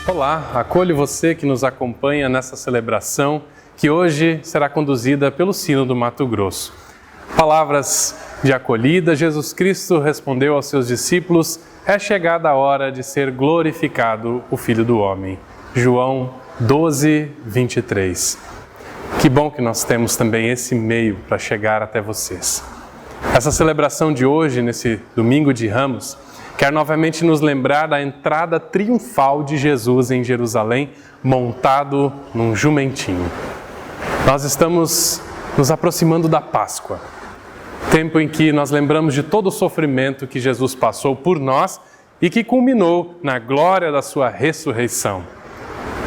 Olá, acolho você que nos acompanha nessa celebração que hoje será conduzida pelo Sino do Mato Grosso. Palavras de acolhida, Jesus Cristo respondeu aos seus discípulos: é chegada a hora de ser glorificado o Filho do Homem. João 12, 23. Que bom que nós temos também esse meio para chegar até vocês. Essa celebração de hoje, nesse domingo de Ramos, quer novamente nos lembrar da entrada triunfal de Jesus em Jerusalém, montado num jumentinho. Nós estamos nos aproximando da Páscoa, tempo em que nós lembramos de todo o sofrimento que Jesus passou por nós e que culminou na glória da sua ressurreição.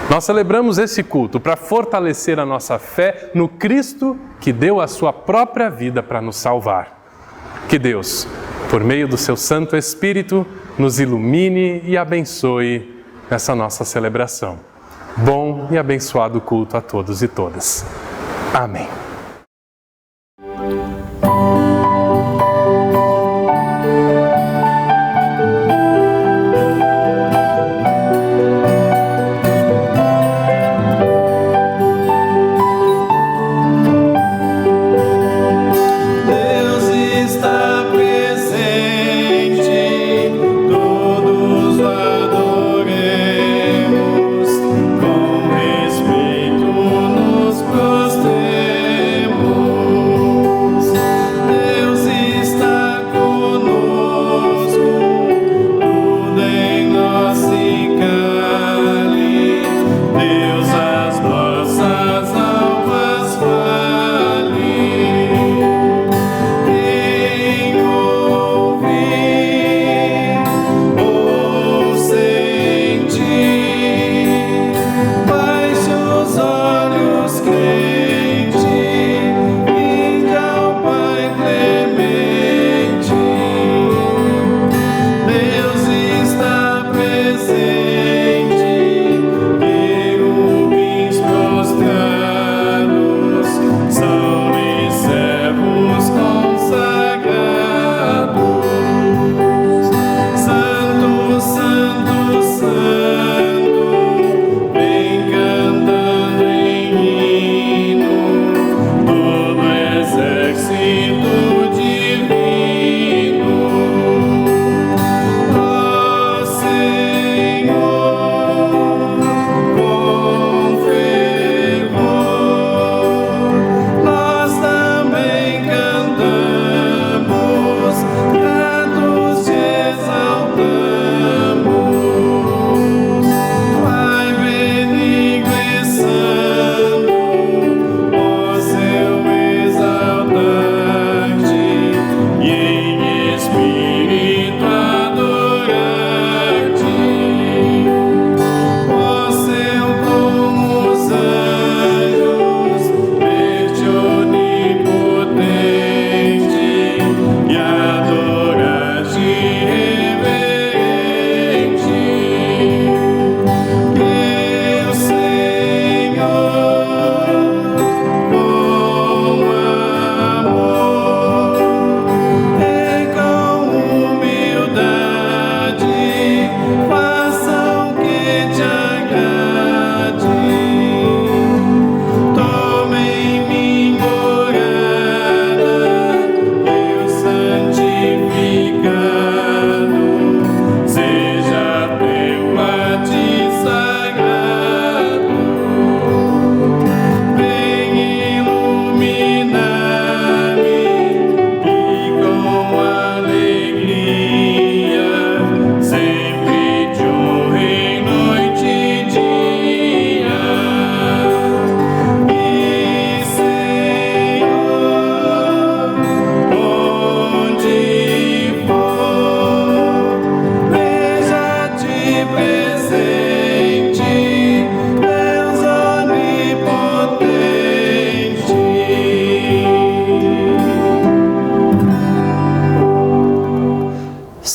Nós celebramos esse culto para fortalecer a nossa fé no Cristo que deu a sua própria vida para nos salvar. Que Deus, por meio do seu Santo Espírito, nos ilumine e abençoe nessa nossa celebração. Bom e abençoado culto a todos e todas. Amém.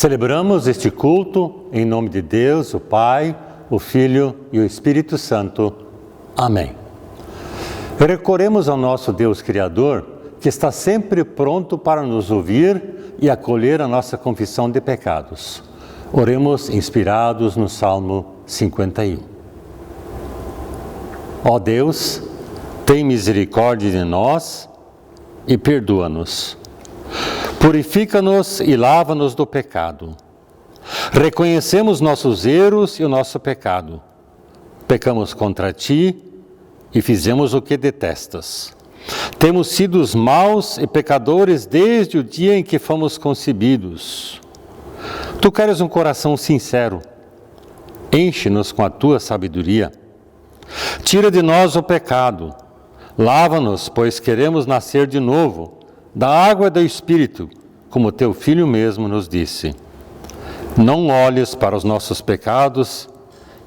Celebramos este culto em nome de Deus, o Pai, o Filho e o Espírito Santo. Amém. Recorremos ao nosso Deus Criador, que está sempre pronto para nos ouvir e acolher a nossa confissão de pecados. Oremos inspirados no Salmo 51. Ó Deus, tem misericórdia de nós e perdoa-nos. Purifica-nos e lava-nos do pecado. Reconhecemos nossos erros e o nosso pecado. Pecamos contra ti e fizemos o que detestas. Temos sido os maus e pecadores desde o dia em que fomos concebidos. Tu queres um coração sincero. Enche-nos com a tua sabedoria. Tira de nós o pecado. Lava-nos, pois queremos nascer de novo, da água e do Espírito, como teu Filho mesmo nos disse. Não olhes para os nossos pecados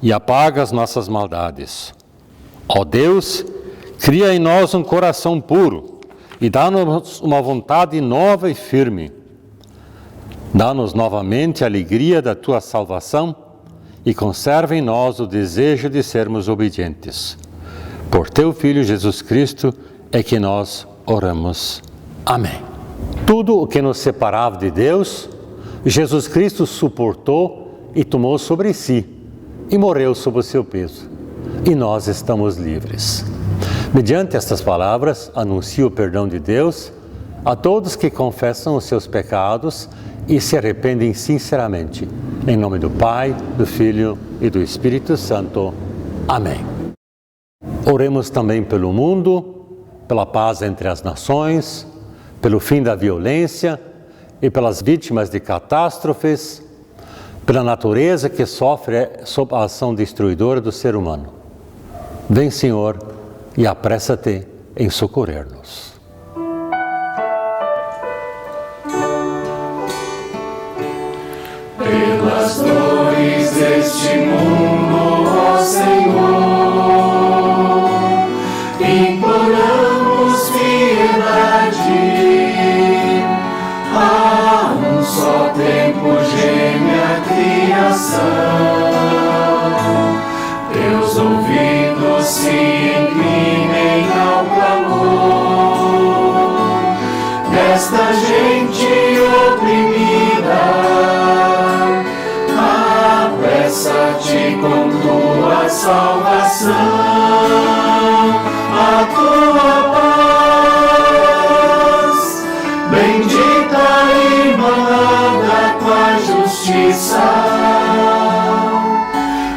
e apaga as nossas maldades. Ó Deus, cria em nós um coração puro e dá-nos uma vontade nova e firme. Dá-nos novamente a alegria da tua salvação e conserva em nós o desejo de sermos obedientes. Por teu Filho Jesus Cristo é que nós oramos. Amém. Tudo o que nos separava de Deus, Jesus Cristo suportou e tomou sobre si e morreu sob o seu peso. E nós estamos livres. Mediante estas palavras, anuncio o perdão de Deus a todos que confessam os seus pecados e se arrependem sinceramente. Em nome do Pai, do Filho e do Espírito Santo. Amém. Oremos também pelo mundo, pela paz entre as nações, pelo fim da violência e pelas vítimas de catástrofes, pela natureza que sofre sob a ação destruidora do ser humano. Vem, Senhor, e apressa-te em socorrer-nos. Pelas dores deste mundo, ó Senhor, imploramos piedade. A um só tempo geme a criação, teus ouvidos se inclinem ao clamor desta gente oprimida. Apressa-te com tua salvação, a tua paz, bendita irmãda com a justiça,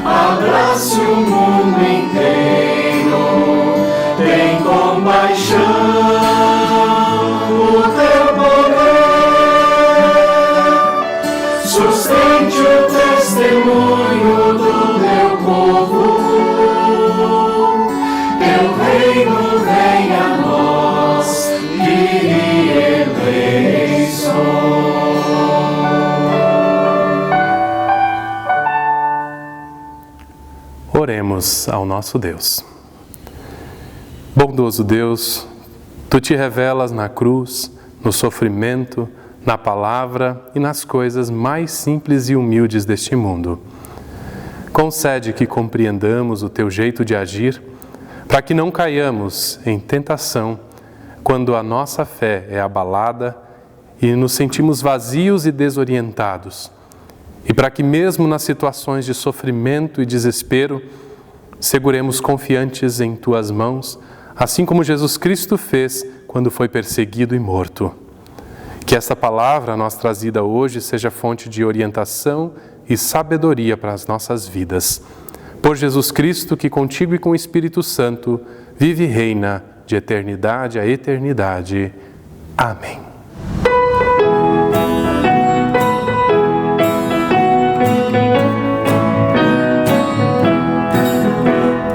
abrace o mundo inteiro, tem compaixão, o teu poder sustente o testemunho do teu povo, teu reino venha a nós e eleições. Oremos ao nosso Deus. Bondoso Deus, Tu te revelas na cruz, no sofrimento, na palavra e nas coisas mais simples e humildes deste mundo. Concede que compreendamos o Teu jeito de agir, para que não caiamos em tentação quando a nossa fé é abalada e nos sentimos vazios e desorientados, e para que mesmo nas situações de sofrimento e desespero, seguremos confiantes em Tuas mãos, assim como Jesus Cristo fez quando foi perseguido e morto. Que essa palavra, nós trazida hoje, seja fonte de orientação e sabedoria para as nossas vidas. Por Jesus Cristo, que contigo e com o Espírito Santo vive e reina de eternidade a eternidade. Amém.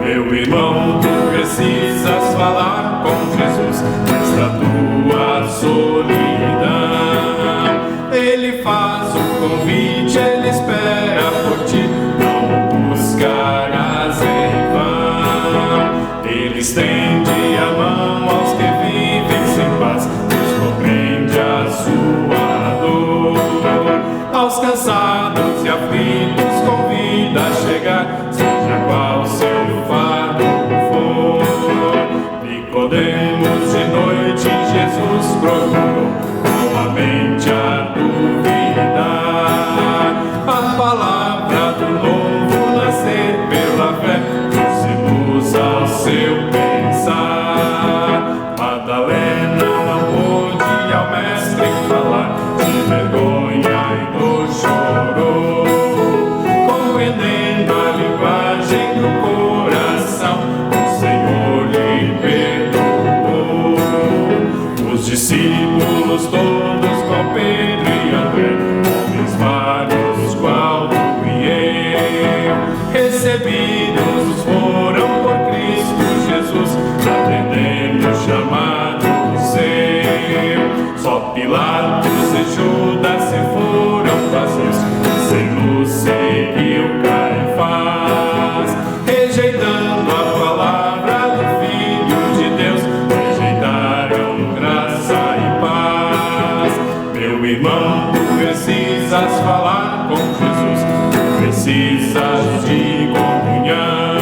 Meu irmão, tu precisas falar com Jesus nesta tua solidão. Ele faz o convite, ele espera por ti, não o buscarás em vão. Ele estende a mão aos que vivem sem paz, Deus compreende a sua dor. Aos cansados e aflitos convida a chegar, seja qual seu fardo for. Nicodemos de noite Jesus procurou, com a mente a duvidar. A palavra do novo nascer pela fé, trouxe luz ao seu chorou, compreendendo a linguagem do coração, o Senhor lhe perdoou. Os discípulos todos com Pedro e André, homens vários qual tu e eu, recebidos foram por Cristo Jesus, atendendo o chamado seu. Só Pilatos e Judas se foram vazios, sem luz seguiu Caifás, rejeitando a palavra do Filho de Deus, rejeitaram graça e paz. Meu irmão, tu precisas falar com Jesus, tu precisas de comunhão,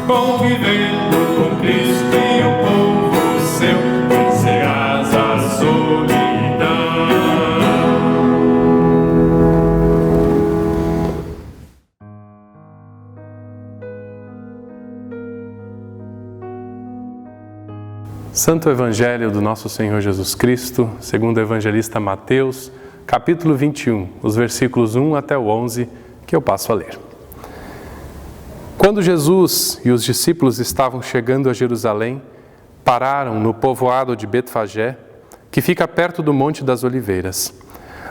convivendo com Cristo e o povo seu, vencerás a solidão. Santo Evangelho do nosso Senhor Jesus Cristo, segundo o evangelista Mateus, capítulo 21, os versículos 1 até o 11, que eu passo a ler. Quando Jesus e os discípulos estavam chegando a Jerusalém, pararam no povoado de Betfagé, que fica perto do Monte das Oliveiras.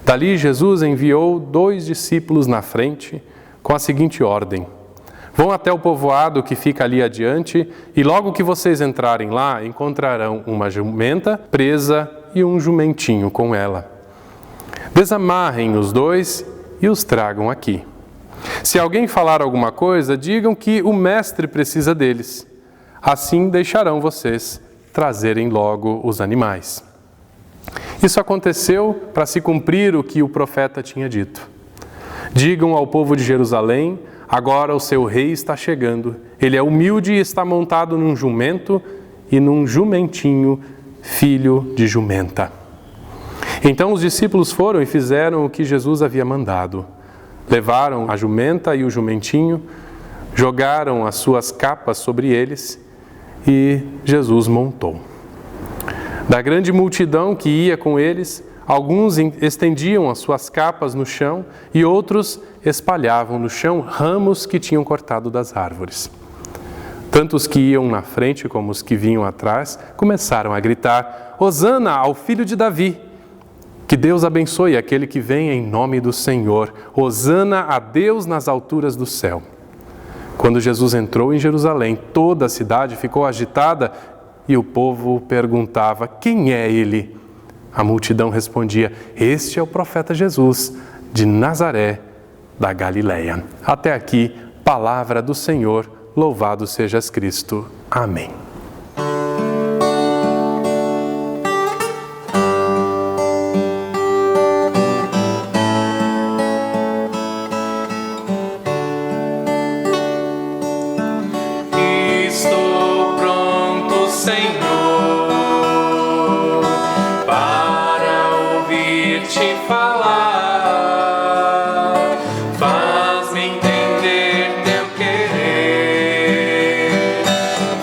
Dali Jesus enviou 2 discípulos na frente, com a seguinte ordem: vão até o povoado que fica ali adiante, e logo que vocês entrarem lá, encontrarão uma jumenta presa e um jumentinho com ela. Desamarrem os 2 e os tragam aqui. Se alguém falar alguma coisa, digam que o mestre precisa deles. Assim deixarão vocês trazerem logo os animais. Isso aconteceu para se cumprir o que o profeta tinha dito. Digam ao povo de Jerusalém: agora o seu rei está chegando. Ele é humilde e está montado num jumento e num jumentinho, filho de jumenta. Então os discípulos foram e fizeram o que Jesus havia mandado. Levaram a jumenta e o jumentinho, jogaram as suas capas sobre eles e Jesus montou. Da grande multidão que ia com eles, alguns estendiam as suas capas no chão e outros espalhavam no chão ramos que tinham cortado das árvores. Tanto os que iam na frente como os que vinham atrás começaram a gritar: Hosana ao filho de Davi! Que Deus abençoe aquele que vem em nome do Senhor. Hosana a Deus nas alturas do céu. Quando Jesus entrou em Jerusalém, toda a cidade ficou agitada e o povo perguntava: quem é ele? A multidão respondia: este é o profeta Jesus, de Nazaré, da Galileia. Até aqui, palavra do Senhor, louvado sejas Cristo. Amém. Estou pronto, Senhor, para ouvir-te falar. Faz-me entender teu querer,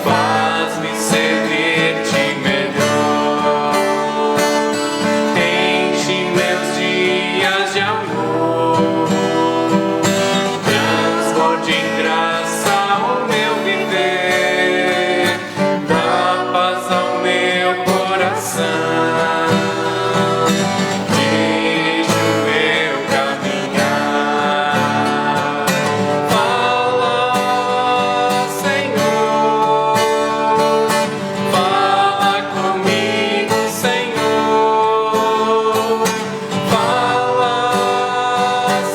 faz-me servir-te melhor. Enche meus dias de amor, transborde em graça o meu viver, dá paz ao meu coração, dirige o meu caminhar. Fala, Senhor, fala comigo, Senhor, fala,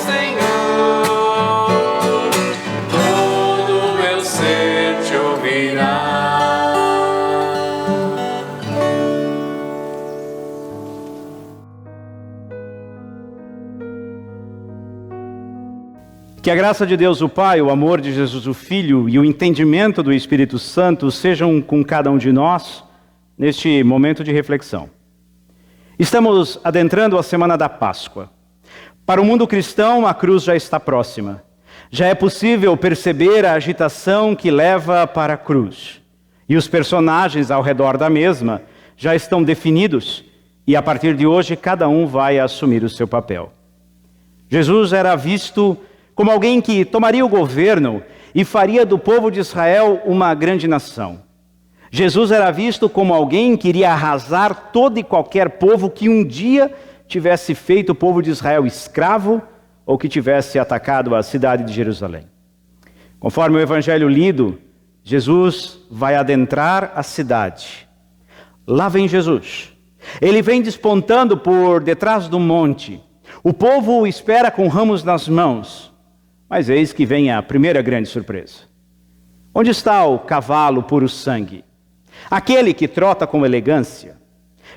Senhor, todo meu ser te ouvirá. Que a graça de Deus o Pai, o amor de Jesus o Filho e o entendimento do Espírito Santo sejam com cada um de nós neste momento de reflexão. Estamos adentrando a semana da Páscoa. Para o mundo cristão, a cruz já está próxima. Já é possível perceber a agitação que leva para a cruz. E os personagens ao redor da mesma já estão definidos e a partir de hoje cada um vai assumir o seu papel. Jesus era visto como alguém que tomaria o governo e faria do povo de Israel uma grande nação. Jesus era visto como alguém que iria arrasar todo e qualquer povo que um dia tivesse feito o povo de Israel escravo ou que tivesse atacado a cidade de Jerusalém. Conforme o evangelho lido, Jesus vai adentrar a cidade. Lá vem Jesus. Ele vem despontando por detrás do monte. O povo o espera com ramos nas mãos. Mas eis que vem a primeira grande surpresa. Onde está o cavalo puro sangue? Aquele que trota com elegância?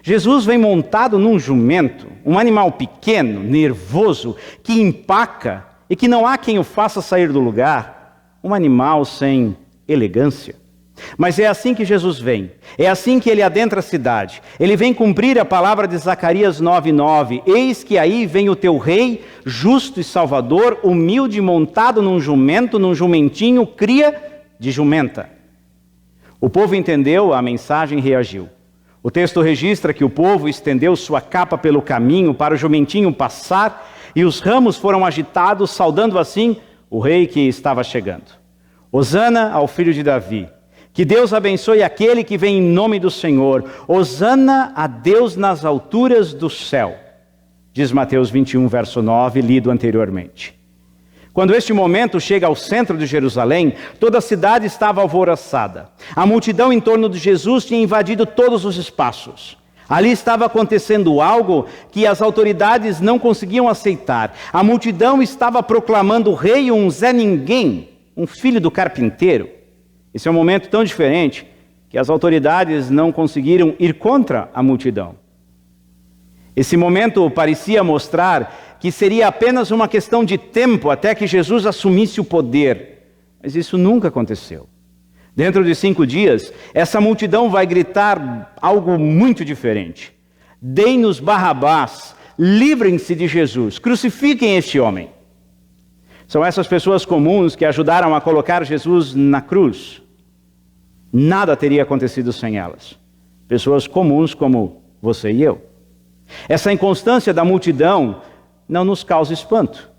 Jesus vem montado num jumento, um animal pequeno, nervoso, que empaca e que não há quem o faça sair do lugar. Um animal sem elegância. Mas é assim que Jesus vem. É assim que ele adentra a cidade. Ele vem cumprir a palavra de Zacarias 9:9. Eis que aí vem o teu rei, justo e salvador, humilde, montado num jumento, num jumentinho, cria de jumenta. O povo entendeu a mensagem e reagiu. O texto registra que o povo estendeu sua capa pelo caminho para o jumentinho passar e os ramos foram agitados, saudando assim o rei que estava chegando. Hosana ao filho de Davi. Que Deus abençoe aquele que vem em nome do Senhor. Hosana a Deus nas alturas do céu. Diz Mateus 21, verso 9, lido anteriormente. Quando este momento chega ao centro de Jerusalém, toda a cidade estava alvoroçada. A multidão em torno de Jesus tinha invadido todos os espaços. Ali estava acontecendo algo que as autoridades não conseguiam aceitar. A multidão estava proclamando o rei um Zé Ninguém, um filho do carpinteiro. Esse é um momento tão diferente que as autoridades não conseguiram ir contra a multidão. Esse momento parecia mostrar que seria apenas uma questão de tempo até que Jesus assumisse o poder. Mas isso nunca aconteceu. Dentro de 5 dias, essa multidão vai gritar algo muito diferente. Deem-nos Barrabás, livrem-se de Jesus, crucifiquem este homem. São essas pessoas comuns que ajudaram a colocar Jesus na cruz. Nada teria acontecido sem elas. Pessoas comuns como você e eu. Essa inconstância da multidão não nos causa espanto.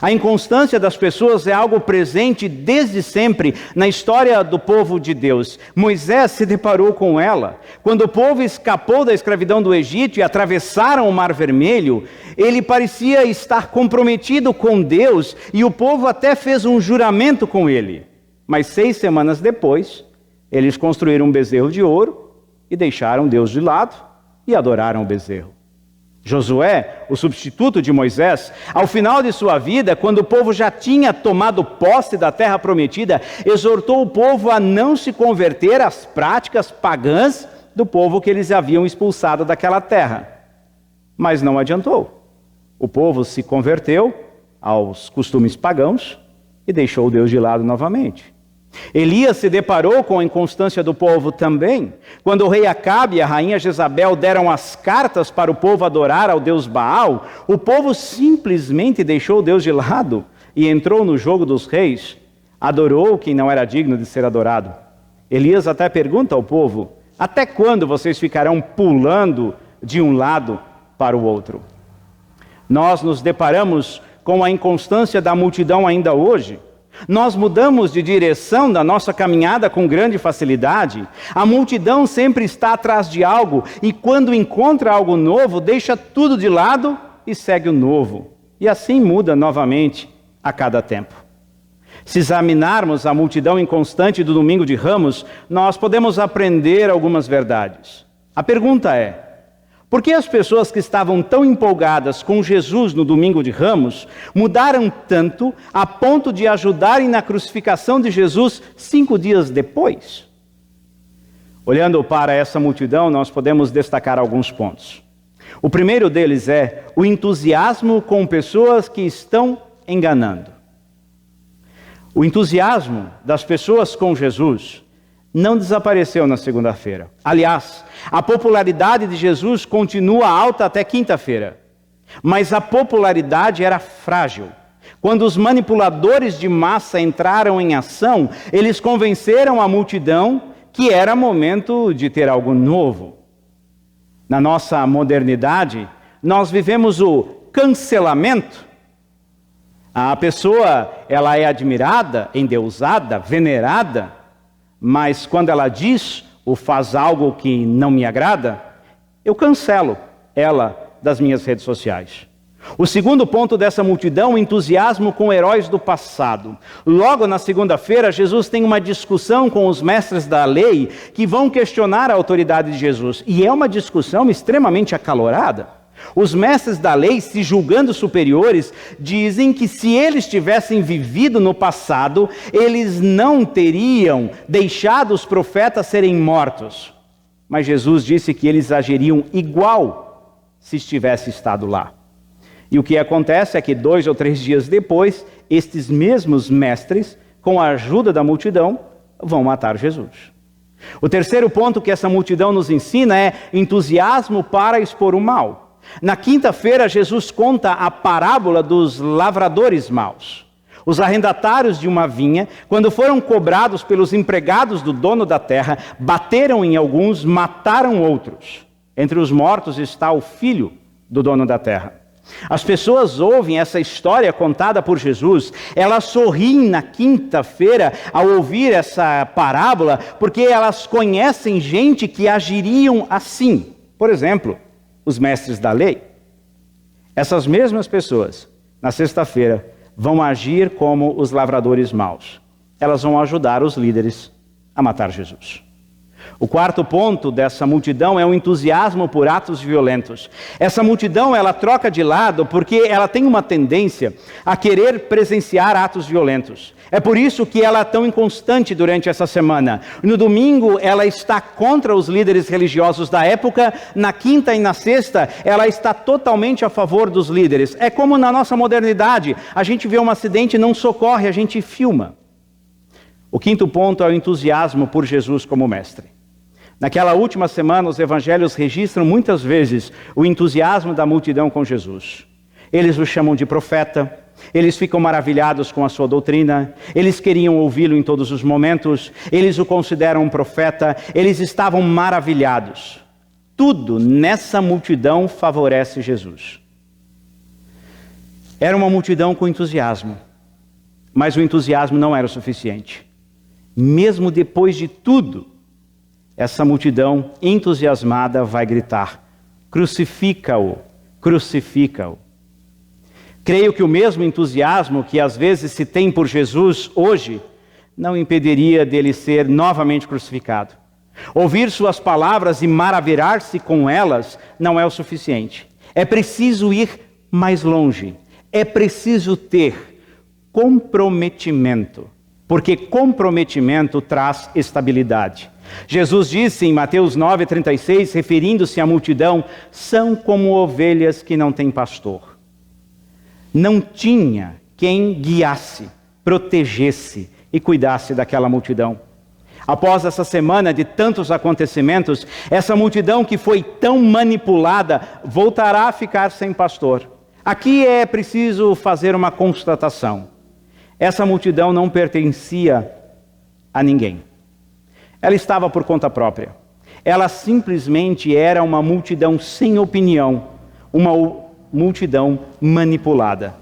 A inconstância das pessoas é algo presente desde sempre na história do povo de Deus. Moisés se deparou com ela. Quando o povo escapou da escravidão do Egito e atravessaram o Mar Vermelho, ele parecia estar comprometido com Deus e o povo até fez um juramento com ele. Mas 6 semanas depois, eles construíram um bezerro de ouro e deixaram Deus de lado e adoraram o bezerro. Josué, o substituto de Moisés, ao final de sua vida, quando o povo já tinha tomado posse da terra prometida, exortou o povo a não se converter às práticas pagãs do povo que eles haviam expulsado daquela terra. Mas não adiantou. O povo se converteu aos costumes pagãos e deixou Deus de lado novamente. Elias se deparou com a inconstância do povo também. Quando o rei Acabe e a rainha Jezabel deram as cartas para o povo adorar ao deus Baal, o povo simplesmente deixou Deus de lado e entrou no jogo dos reis, adorou quem não era digno de ser adorado. Elias até pergunta ao povo: até quando vocês ficarão pulando de um lado para o outro? Nós nos deparamos com a inconstância da multidão ainda hoje. Nós mudamos de direção da nossa caminhada com grande facilidade. A multidão sempre está atrás de algo e quando encontra algo novo, deixa tudo de lado e segue o novo. E assim muda novamente a cada tempo. Se examinarmos a multidão inconstante do Domingo de Ramos, nós podemos aprender algumas verdades. A pergunta é: por que as pessoas que estavam tão empolgadas com Jesus no Domingo de Ramos mudaram tanto a ponto de ajudarem na crucificação de Jesus 5 dias depois? Olhando para essa multidão, nós podemos destacar alguns pontos. O primeiro deles é o entusiasmo com pessoas que estão enganando. O entusiasmo das pessoas com Jesus não desapareceu na segunda-feira. Aliás, a popularidade de Jesus continua alta até quinta-feira. Mas a popularidade era frágil. Quando os manipuladores de massa entraram em ação, eles convenceram a multidão que era momento de ter algo novo. Na nossa modernidade, nós vivemos o cancelamento A pessoa, ela é admirada, endeusada, venerada, mas quando ela diz ou faz algo que não me agrada, eu cancelo ela das minhas redes sociais. O segundo ponto dessa multidão, o entusiasmo com heróis do passado. Logo na segunda-feira, Jesus tem uma discussão com os mestres da lei que vão questionar a autoridade de Jesus. E é uma discussão extremamente acalorada. Os mestres da lei, se julgando superiores, dizem que se eles tivessem vivido no passado, eles não teriam deixado os profetas serem mortos. Mas Jesus disse que eles agiriam igual se estivesse estado lá. E o que acontece é que 2 ou 3 dias depois, estes mesmos mestres, com a ajuda da multidão, vão matar Jesus. O terceiro ponto que essa multidão nos ensina é entusiasmo para expor o mal. Na quinta-feira, Jesus conta a parábola dos lavradores maus. Os arrendatários de uma vinha, quando foram cobrados pelos empregados do dono da terra, bateram em alguns, mataram outros. Entre os mortos está o filho do dono da terra. As pessoas ouvem essa história contada por Jesus, elas sorriem na quinta-feira ao ouvir essa parábola, porque elas conhecem gente que agiriam assim. Por exemplo, os mestres da lei. Essas mesmas pessoas, na sexta-feira, vão agir como os lavradores maus. Elas vão ajudar os líderes a matar Jesus. O quarto ponto dessa multidão é o entusiasmo por atos violentos. Essa multidão, ela troca de lado porque ela tem uma tendência a querer presenciar atos violentos. É por isso que ela é tão inconstante durante essa semana. No domingo, ela está contra os líderes religiosos da época. Na quinta e na sexta, ela está totalmente a favor dos líderes. É como na nossa modernidade. A gente vê um acidente e não socorre, a gente filma. O quinto ponto é o entusiasmo por Jesus como mestre. Naquela última semana, os evangelhos registram muitas vezes o entusiasmo da multidão com Jesus. Eles o chamam de profeta, eles ficam maravilhados com a sua doutrina, eles queriam ouvi-lo em todos os momentos, eles o consideram um profeta, eles estavam maravilhados. Tudo nessa multidão favorece Jesus. Era uma multidão com entusiasmo, mas o entusiasmo não era o suficiente. Mesmo depois de tudo, essa multidão entusiasmada vai gritar: crucifica-o, crucifica-o. Creio que o mesmo entusiasmo que às vezes se tem por Jesus hoje, não impediria dele ser novamente crucificado. Ouvir suas palavras e maravilhar-se com elas não é o suficiente. É preciso ir mais longe. É preciso ter comprometimento, porque comprometimento traz estabilidade. Jesus disse em Mateus 9,36, referindo-se à multidão: são como ovelhas que não têm pastor. Não tinha quem guiasse, protegesse e cuidasse daquela multidão. Após essa semana de tantos acontecimentos, essa multidão que foi tão manipulada voltará a ficar sem pastor. Aqui é preciso fazer uma constatação. Essa multidão não pertencia a ninguém. Ela estava por conta própria. Ela simplesmente era uma multidão sem opinião, uma multidão manipulada.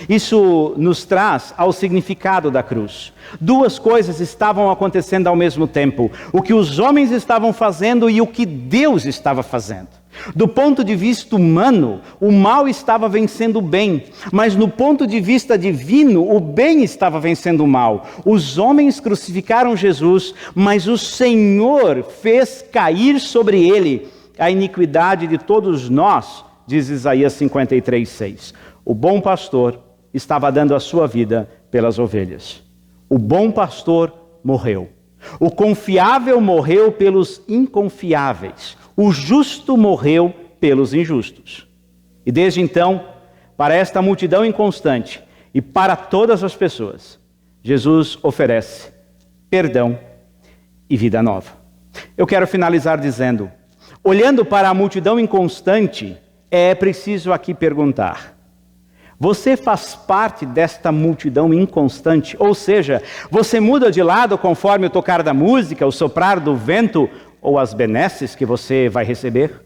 Isso nos traz ao significado da cruz. Duas coisas estavam acontecendo ao mesmo tempo: o que os homens estavam fazendo e o que Deus estava fazendo. Do ponto de vista humano, o mal estava vencendo o bem, mas no ponto de vista divino, o bem estava vencendo o mal. Os homens crucificaram Jesus, mas o Senhor fez cair sobre ele a iniquidade de todos nós, diz Isaías 53:6. O bom pastor estava dando a sua vida pelas ovelhas. O bom pastor morreu. O confiável morreu pelos inconfiáveis. O justo morreu pelos injustos. E desde então, para esta multidão inconstante e para todas as pessoas, Jesus oferece perdão e vida nova. Eu quero finalizar dizendo, olhando para a multidão inconstante, é preciso aqui perguntar: você faz parte desta multidão inconstante? Ou seja, você muda de lado conforme o tocar da música, o soprar do vento ou as benesses que você vai receber?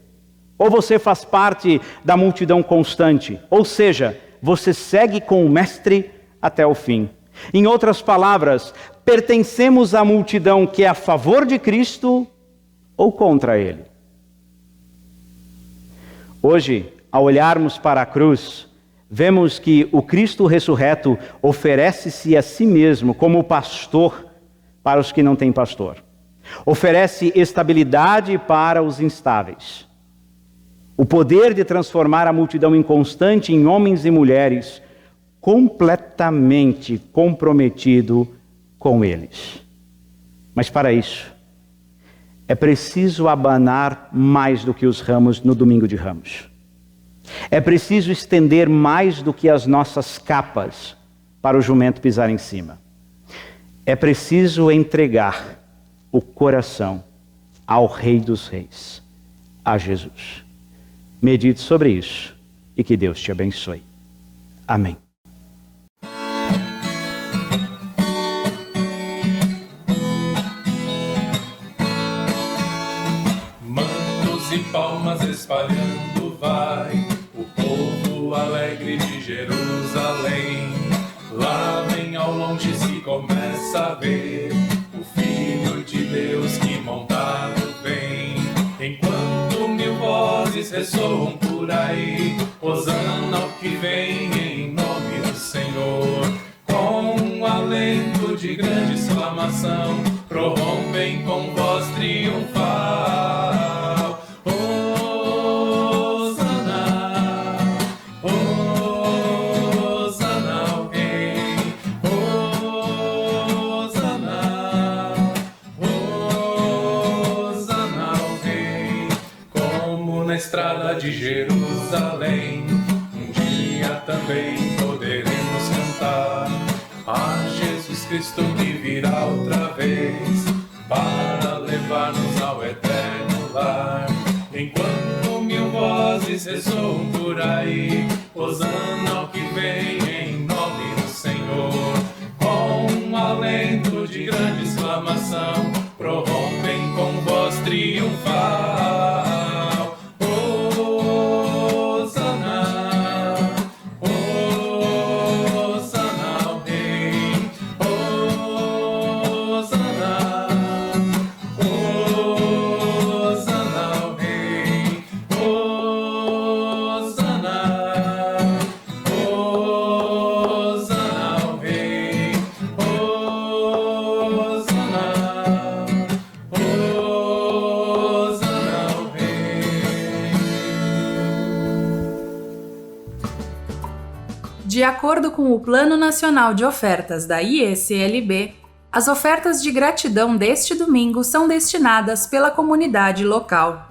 Ou você faz parte da multidão constante? Ou seja, você segue com o Mestre até o fim. Em outras palavras, pertencemos à multidão que é a favor de Cristo ou contra Ele. Hoje, ao olharmos para a cruz, vemos que o Cristo ressurreto oferece-se a si mesmo como pastor para os que não têm pastor. Oferece estabilidade para os instáveis. O poder de transformar a multidão inconstante em homens e mulheres completamente comprometido com eles. Mas para isso, é preciso abanar mais do que os ramos no domingo de Ramos. É preciso estender mais do que as nossas capas para o jumento pisar em cima. É preciso entregar o coração ao Rei dos Reis, a Jesus. Medite sobre isso e que Deus te abençoe. Amém. Mantos e palmas espalhando vai o povo alegre de Jerusalém. Lá bem ao longe se começa a ver o Filho de Deus que montado vem. Enquanto mil vozes ressoam por aí, hosana ao que vem em nome do Senhor. Com um alento de grande exclamação, prorrompem com voz triunfal. Hosana, Hosana ao Rei, Hosana, Hosana ao Rei. Como na estrada de Jerusalém, um dia também poderemos cantar a Jesus Cristo que virá outra vez para levar-nos ao eterno lar. Enquanto mil vozes ressoam por aí, hosana ao que vem em nome do Senhor. Com um alento de grande exclamação, prorrompem com voz triunfal. De acordo com o Plano Nacional de Ofertas da IECLB, as ofertas de gratidão deste domingo são destinadas pela comunidade local.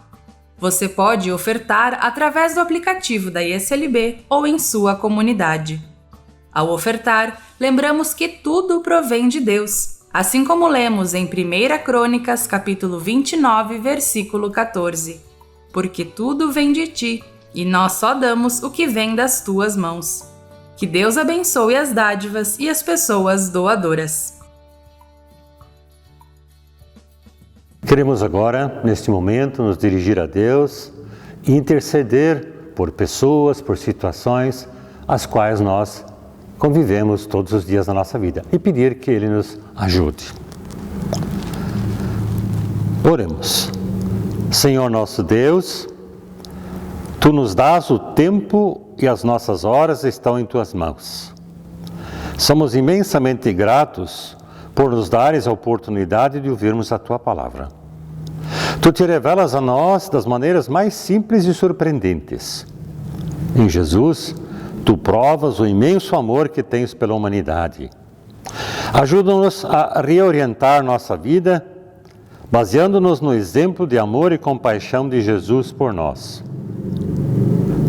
Você pode ofertar através do aplicativo da IECLB ou em sua comunidade. Ao ofertar, lembramos que tudo provém de Deus, assim como lemos em 1 Crônicas, capítulo 29, versículo 14. Porque tudo vem de ti, e nós só damos o que vem das tuas mãos. Que Deus abençoe as dádivas e as pessoas doadoras. Queremos agora, neste momento, nos dirigir a Deus e interceder por pessoas, por situações as quais nós convivemos todos os dias da nossa vida e pedir que Ele nos ajude. Oremos. Senhor nosso Deus, Tu nos dás o tempo e as nossas horas estão em Tuas mãos. Somos imensamente gratos por nos dares a oportunidade de ouvirmos a Tua palavra. Tu te revelas a nós das maneiras mais simples e surpreendentes. Em Jesus, Tu provas o imenso amor que tens pela humanidade. Ajuda-nos a reorientar nossa vida, baseando-nos no exemplo de amor e compaixão de Jesus por nós.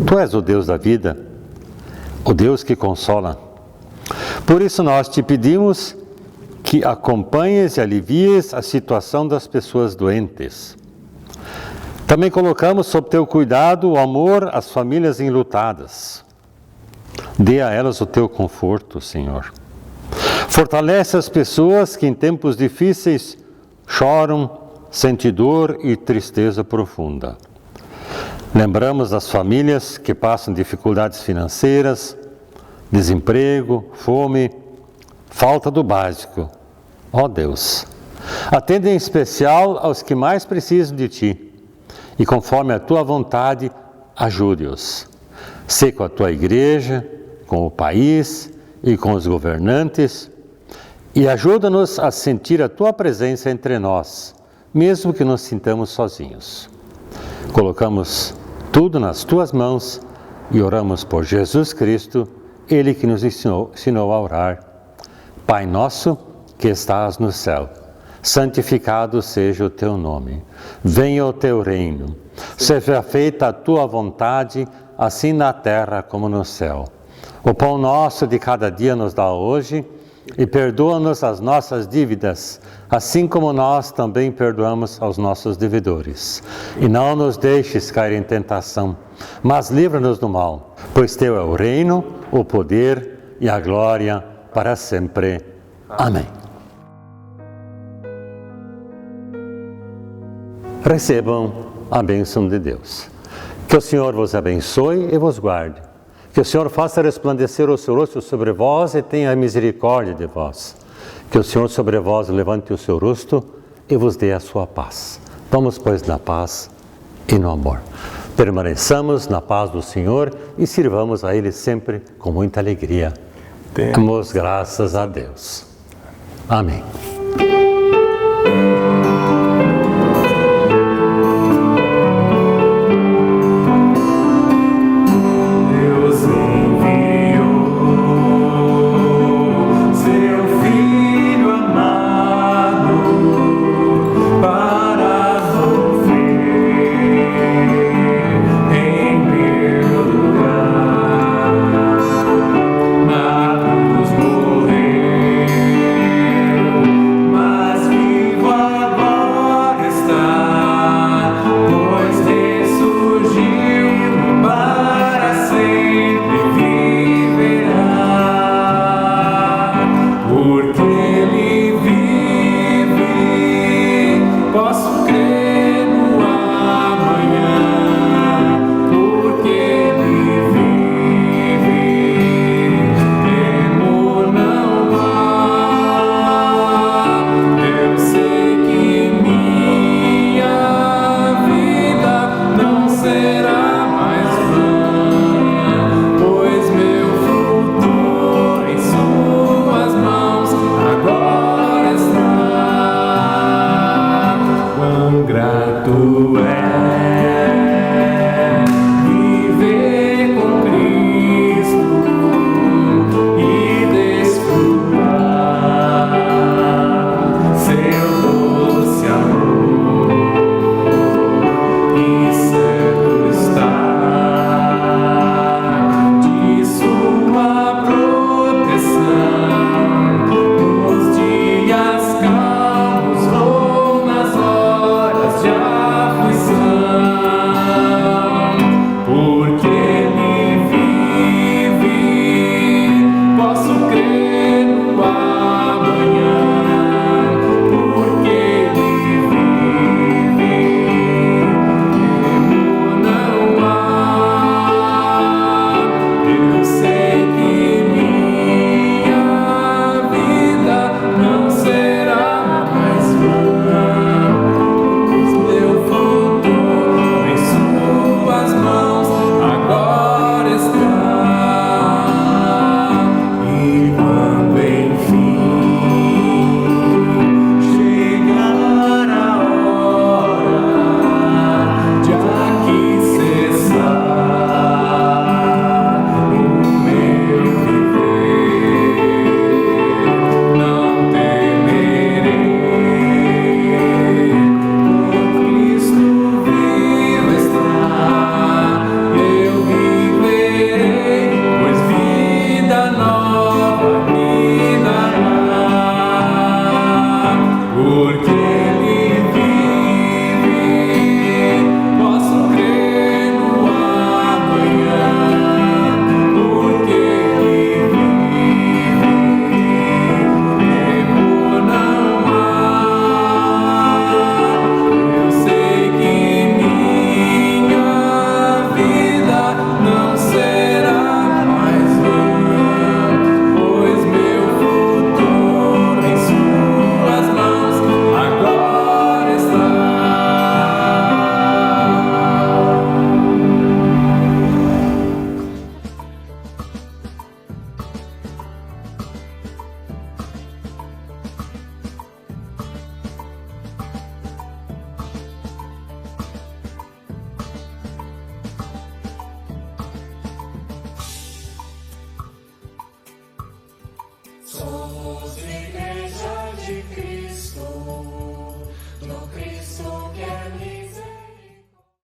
Tu és o Deus da vida, o Deus que consola. Por isso nós te pedimos que acompanhes e alivies a situação das pessoas doentes. Também colocamos sob teu cuidado o amor às famílias enlutadas. Dê a elas o teu conforto, Senhor. Fortalece as pessoas que em tempos difíceis choram, sentem dor e tristeza profunda. Lembramos das famílias que passam dificuldades financeiras, desemprego, fome, falta do básico. Ó Deus, atende em especial aos que mais precisam de Ti e conforme a Tua vontade, ajude-os. Sê com a Tua igreja, com o país e com os governantes e ajuda-nos a sentir a Tua presença entre nós, mesmo que nos sintamos sozinhos. Colocamos tudo nas Tuas mãos e oramos por Jesus Cristo, Ele que nos ensinou a orar. Pai nosso, que estás no céu, santificado seja o Teu nome. Venha o Teu reino. Seja feita a Tua vontade, assim na terra como no céu. O pão nosso de cada dia nos dá hoje e perdoa-nos as nossas dívidas, assim como nós também perdoamos aos nossos devedores. E não nos deixes cair em tentação, mas livra-nos do mal, pois Teu é o reino, o poder e a glória para sempre. Amém. Recebam a bênção de Deus. Que o Senhor vos abençoe e vos guarde. Que o Senhor faça resplandecer o seu rosto sobre vós e tenha misericórdia de vós. Que o Senhor sobre vós levante o seu rosto e vos dê a sua paz. Vamos, pois, na paz e no amor. Permaneçamos na paz do Senhor e sirvamos a Ele sempre com muita alegria. Demos graças a Deus. Amém.